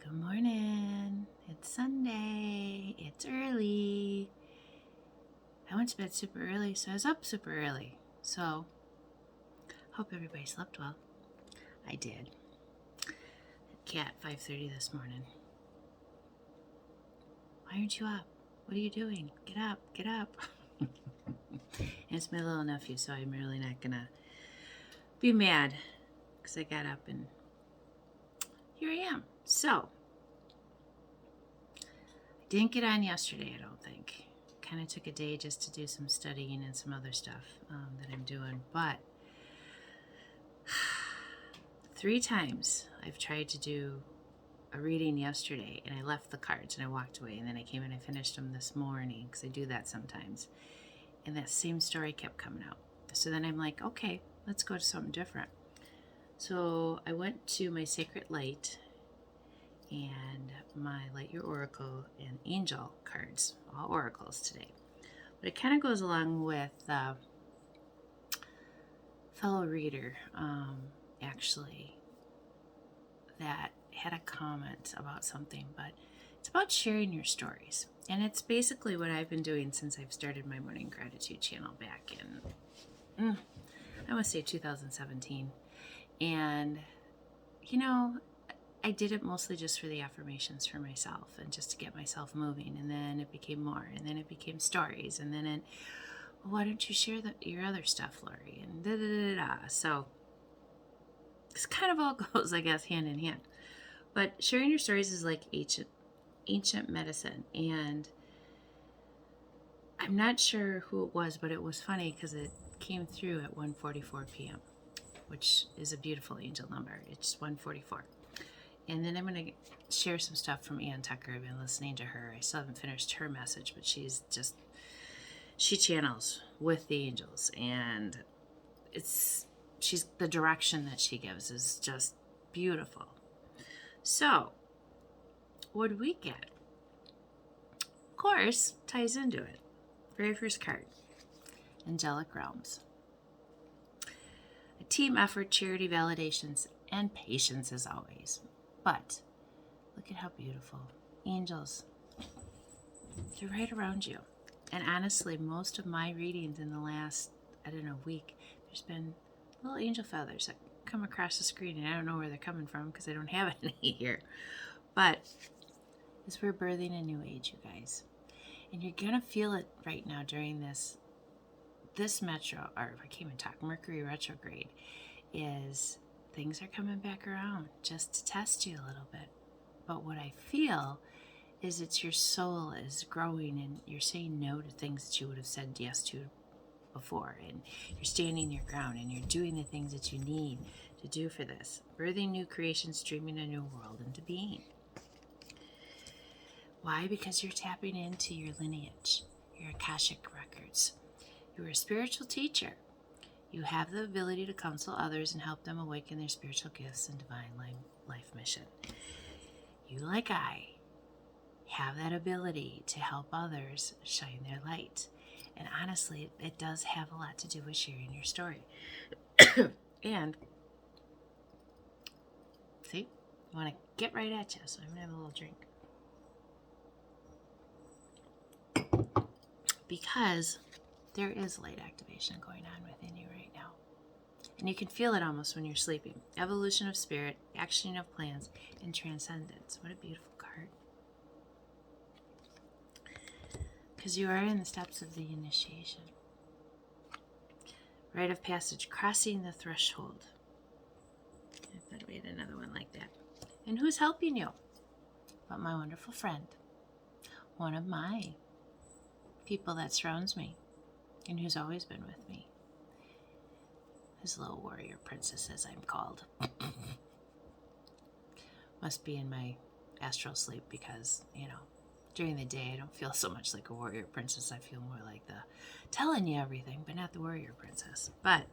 Good morning. It's Sunday. It's early. I went to bed super early, so I was up super early. So, hope everybody slept well. I did. Cat 5:30 this morning. Why aren't you up? What are you doing? Get up, get up. And it's my little nephew, so I'm really not gonna be mad because I got up and here I am. So, I didn't get on yesterday, I don't think. Kind of took a day just to do some studying and some other stuff that I'm doing, but 3 times I've tried to do a reading yesterday and I left the cards and I walked away, and then I came and I finished them this morning because I do that sometimes, and that same story kept coming out. So then I'm like, okay, let's go to something different. So I went to my Sacred Light and my Light Your Oracle and Angel cards, all oracles today. But it kind of goes along with fellow reader, actually, that had a comment about something, but it's about sharing your stories. And it's basically what I've been doing since I've started my morning gratitude channel back in, I want to say 2017. And, I did it mostly just for the affirmations for myself and just to get myself moving. And then it became more, and then it became stories. And then well, why don't you share your other stuff, Lori? And da-da-da-da-da. So this kind of all goes, I guess, hand in hand. But sharing your stories is like ancient medicine. And I'm not sure who it was, but it was funny because it came through at 1:44 p.m., which is a beautiful angel number. It's 1:44. And then I'm going to share some stuff from Ann Tucker. I've been listening to her. I still haven't finished her message, but she channels with the angels. And the direction that she gives is just beautiful. So, what do we get? Of course, ties into it. Very first card, Angelic Realms. A team effort, charity, validations, and patience as always. But look at how beautiful. Angels, they're right around you. And honestly, most of my readings in the last, week, there's been little angel feathers that come across the screen, and I don't know where they're coming from because I don't have any here. But as we're birthing a new age, you guys, and you're gonna feel it right now during this metro, or I can't even talk, Mercury retrograde, is things are coming back around just to test you a little bit. But what I feel is it's your soul is growing, and you're saying no to things that you would have said yes to before, and you're standing your ground, and you're doing the things that you need to do for this. Birthing new creations, dreaming a new world into being. Why? Because you're tapping into your lineage, your Akashic records. You're a spiritual teacher. You have the ability to counsel others and help them awaken their spiritual gifts and divine life mission. You, like I, have that ability to help others shine their light. And honestly, it does have a lot to do with sharing your story. And, see, I want to get right at you, so I'm going to have a little drink. Because there is light activation going on within you right now. And you can feel it almost when you're sleeping. Evolution of spirit, actioning of plans, and transcendence. What a beautiful card. Because you are in the steps of the initiation. Rite of passage, crossing the threshold. I thought we had another one like that. And who's helping you? But my wonderful friend. One of my people that surrounds me. And who's always been with me. His little warrior princess, as I'm called. Must be in my astral sleep because, during the day I don't feel so much like a warrior princess. I feel more like the telling you everything, but not the warrior princess. But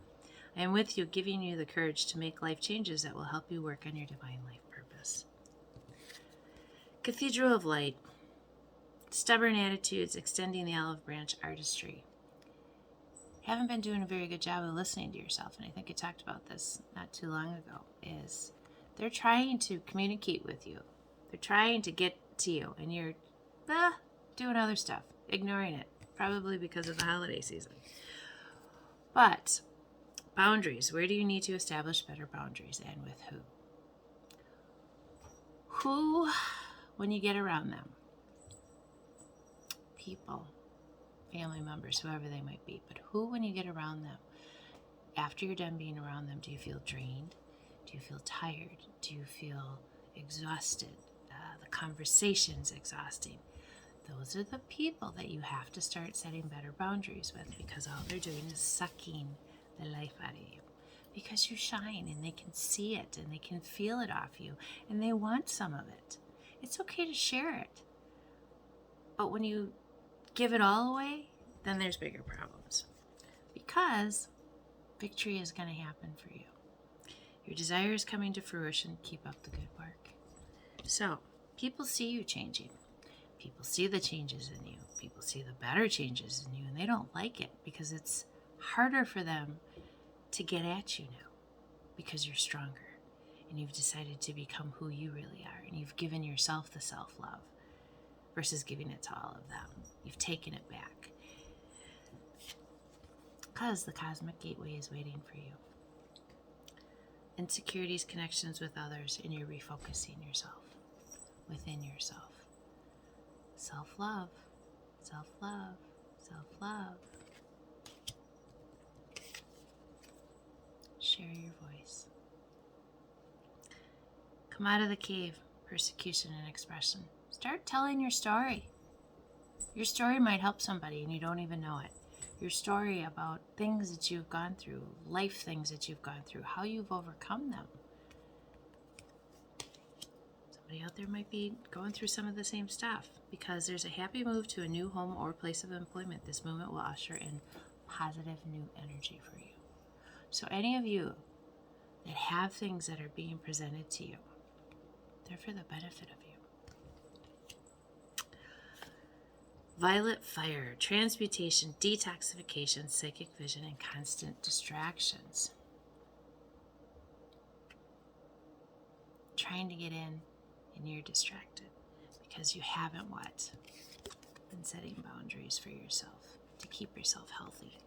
I am with you, giving you the courage to make life changes that will help you work on your divine life purpose. Cathedral of Light. Stubborn attitudes, extending the olive branch artistry. Haven't been doing a very good job of listening to yourself, and I think I talked about this not too long ago, is they're trying to communicate with you. They're trying to get to you, and you're doing other stuff, ignoring it, probably because of the holiday season. But boundaries, where do you need to establish better boundaries, and with who? Who, when you get around them, people, family members, whoever they might be, but who, when you get around them, after you're done being around them, do you feel drained? Do you feel tired? Do you feel exhausted? The conversation's exhausting. Those are the people that you have to start setting better boundaries with, because all they're doing is sucking the life out of you. Because you shine, and they can see it, and they can feel it off you, and they want some of it. It's okay to share it. But when you give it all away, then there's bigger problems. Because victory is going to happen for you. Your desire is coming to fruition. Keep up the good work. So, people see you changing. People see the changes in you. People see the better changes in you, and they don't like it because it's harder for them to get at you now because you're stronger and you've decided to become who you really are, and you've given yourself the self-love versus giving it to all of them. You've taken it back because the cosmic gateway is waiting for you. Insecurities, connections with others, and you're refocusing yourself within yourself. Self-love, self-love, self-love. Share your voice. Come out of the cave, persecution and expression. Start telling your story. Your story might help somebody and you don't even know it. Your story about things that you've gone through, life things that you've gone through, how you've overcome them. Somebody out there might be going through some of the same stuff, because there's a happy move to a new home or place of employment. This movement will usher in positive new energy for you. So any of you that have things that are being presented to you, they're for the benefit of you. Violet fire, transmutation, detoxification, psychic vision, and constant distractions. Trying to get in, and you're distracted because you haven't what? Been setting boundaries for yourself to keep yourself healthy.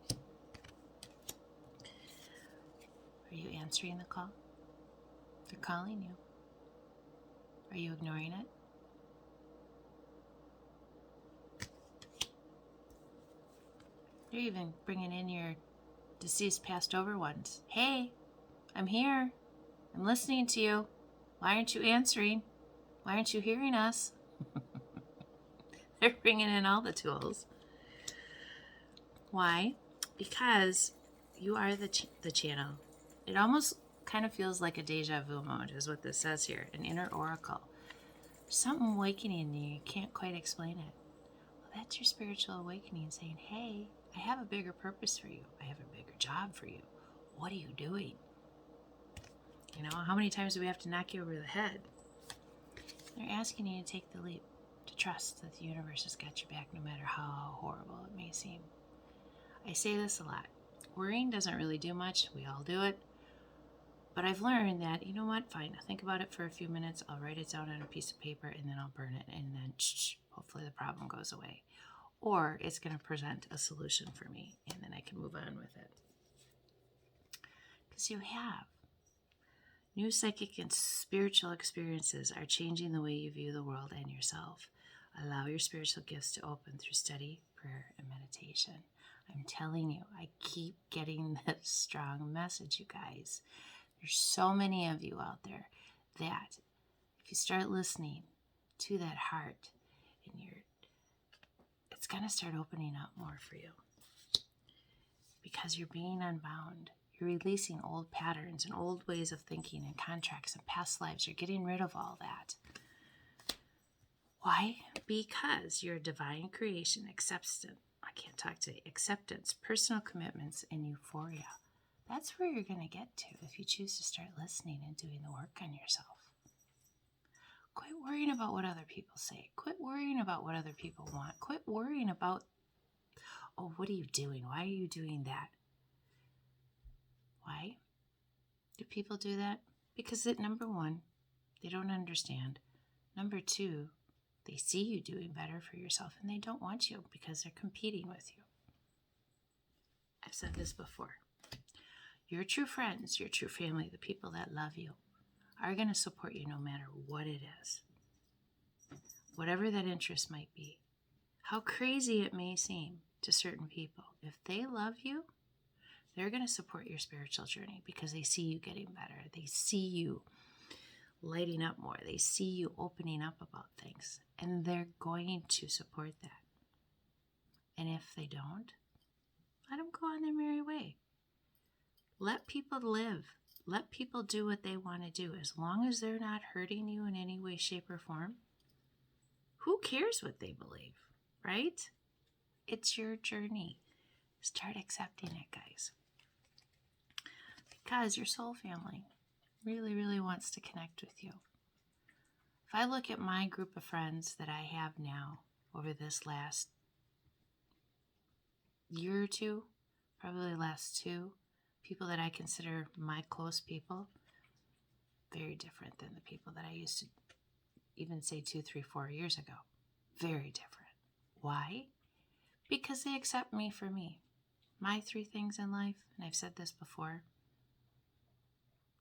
Are you answering the call? They're calling you. Are you ignoring it? They're even bringing in your deceased, passed over ones. Hey, I'm here. I'm listening to you. Why aren't you answering? Why aren't you hearing us? They're bringing in all the tools. Why? Because you are the channel. It almost kind of feels like a deja vu moment is what this says here, an inner oracle. Something awakening in you can't quite explain it. Well, that's your spiritual awakening saying, hey, I have a bigger purpose for you. I have a bigger job for you. What are you doing? You know, how many times do we have to knock you over the head? They're asking you to take the leap, to trust that the universe has got your back no matter how horrible it may seem. I say this a lot. Worrying doesn't really do much. We all do it. But I've learned that, you know what, fine, I'll think about it for a few minutes. I'll write it down on a piece of paper, and then I'll burn it, and then hopefully the problem goes away. Or it's going to present a solution for me, and then I can move on with it. Because you have. New psychic and spiritual experiences are changing the way you view the world and yourself. Allow your spiritual gifts to open through study, prayer, and meditation. I'm telling you, I keep getting this strong message, you guys. There's so many of you out there that if you start listening to that heart, and it's going to start opening up more for you. Because you're being unbound. You're releasing old patterns and old ways of thinking and contracts and past lives. You're getting rid of all that. Why? Because you're a divine creation, acceptance, personal commitments, and euphoria. That's where you're going to get to if you choose to start listening and doing the work on yourself. Quit worrying about what other people say. Quit worrying about what other people want. Quit worrying about, oh, what are you doing? Why are you doing that? Why do people do that? Because number one, they don't understand. Number two, they see you doing better for yourself and they don't want you because they're competing with you. I've said this before. Your true friends, your true family, the people that love you, are going to support you no matter what it is. Whatever that interest might be. How crazy it may seem to certain people. If they love you, they're going to support your spiritual journey because they see you getting better. They see you lighting up more. They see you opening up about things. And they're going to support that. And if they don't, let them go on their merry way. Let people live. Let people do what they want to do. As long as they're not hurting you in any way, shape, or form, who cares what they believe, right? It's your journey. Start accepting it, guys. Because your soul family really, really wants to connect with you. If I look at my group of friends that I have now over this last year or two, probably the last two, people that I consider my close people, very different than the people that I used to even say 2, 3, 4 years ago. Very different. Why? Because they accept me for me. My 3 things in life, and I've said this before,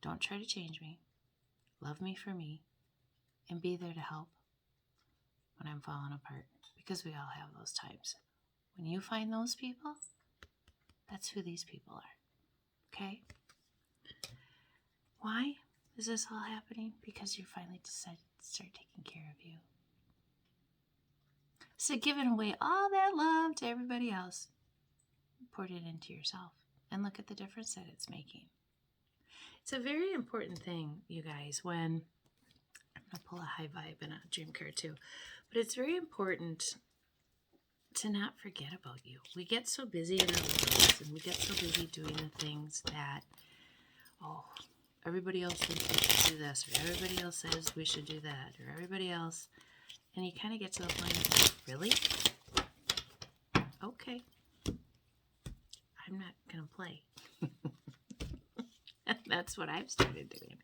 don't try to change me, love me for me, and be there to help when I'm falling apart. Because we all have those times. When you find those people, that's who these people are. Okay? Why is this all happening? Because you finally decided to start taking care of you. So giving away all that love to everybody else, poured it into yourself. And look at the difference that it's making. It's a very important thing, you guys, when I'm going to pull a high vibe and a dream card too. But it's very important to not forget about you. We get so busy in our lives and we get so busy doing the things that, everybody else thinks we should do this, or everybody else says we should do that, or everybody else. And you kind of get to the point of, really? Okay. I'm not going to play. That's what I've started doing.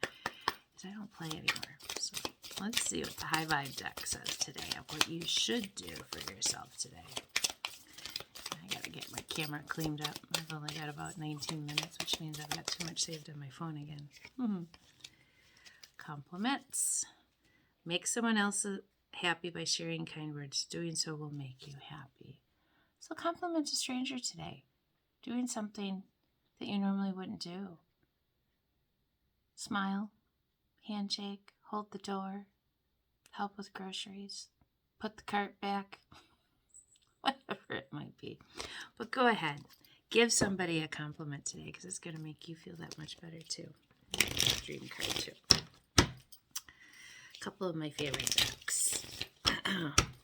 Is I don't play anymore. So let's see what the High Vibe deck says today of what you should do for yourself today. I got to get my camera cleaned up. I've only got about 19 minutes, which means I've got too much saved on my phone again. Compliments. Make someone else happy by sharing kind words. Doing so will make you happy. So compliment a stranger today. Doing something that you normally wouldn't do. Smile, handshake, hold the door, help with groceries, put the cart back, whatever it might be. But go ahead, give somebody a compliment today because it's going to make you feel that much better too. Dream card too. A couple of my favorite decks.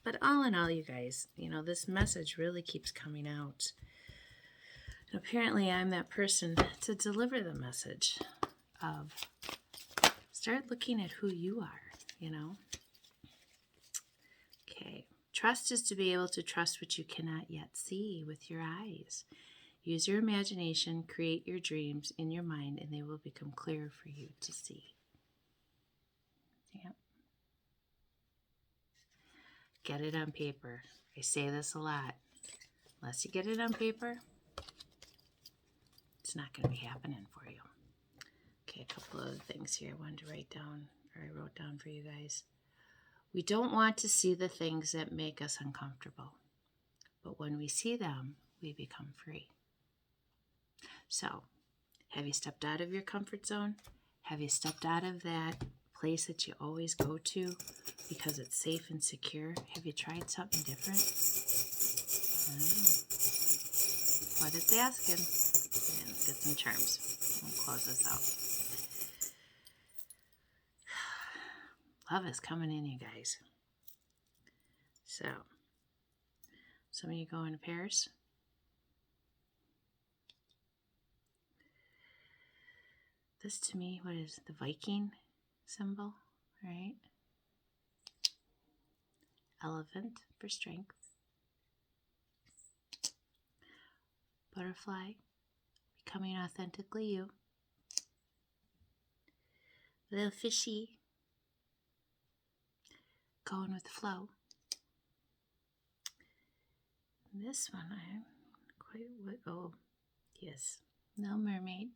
But all in all, you guys, this message really keeps coming out. And apparently I'm that person to deliver the message of start looking at who you are, Okay. Trust is to be able to trust what you cannot yet see with your eyes. Use your imagination, create your dreams in your mind, and they will become clearer for you to see. Yep. Get it on paper. I say this a lot. Unless you get it on paper, it's not going to be happening for you. Okay, a couple of things here I wanted to write down, or I wrote down for you guys. We don't want to see the things that make us uncomfortable, but when we see them, we become free. So, have you stepped out of your comfort zone? Have you stepped out of that place that you always go to because it's safe and secure? Have you tried something different? What it's asking. And let's get some charms. We'll close this out. Love is coming in, you guys. So, some of you going to Paris? This to me, what is the Viking symbol, right? Elephant for strength. Butterfly, becoming authentically you. Little fishy. going with the flow. This one, I'm quite what. Oh, yes, Little Mermaid.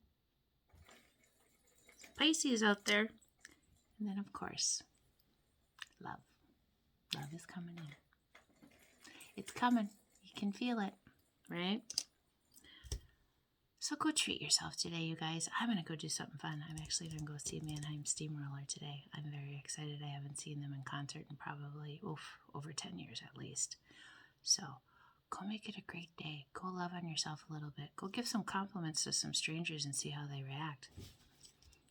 Pisces out there, and then of course, love. Love is coming in. It's coming. You can feel it, right? So go treat yourself today, you guys. I'm going to go do something fun. I'm actually going to go see Mannheim Steamroller today. I'm very excited. I haven't seen them in concert in probably over 10 years at least. So go make it a great day. Go love on yourself a little bit. Go give some compliments to some strangers and see how they react.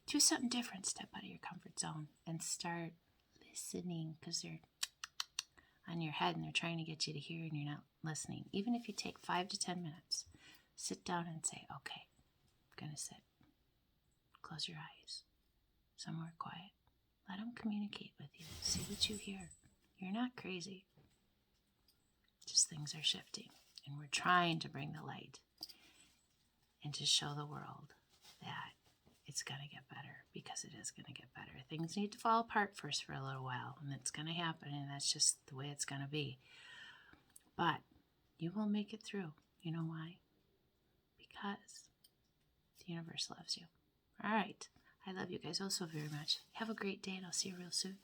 Do something different. Step out of your comfort zone and start listening, because they're on your head and they're trying to get you to hear and you're not listening. Even if you take 5 to 10 minutes, sit down and say, okay, I'm going to sit. Close your eyes. Somewhere quiet. Let them communicate with you. See what you hear. You're not crazy. Just things are shifting. And we're trying to bring the light and to show the world that it's going to get better, because it is going to get better. Things need to fall apart first for a little while, and it's going to happen, and that's just the way it's going to be. But you will make it through. You know why? Because the universe loves you. All right. I love you guys oh so very much. Have a great day, and I'll see you real soon.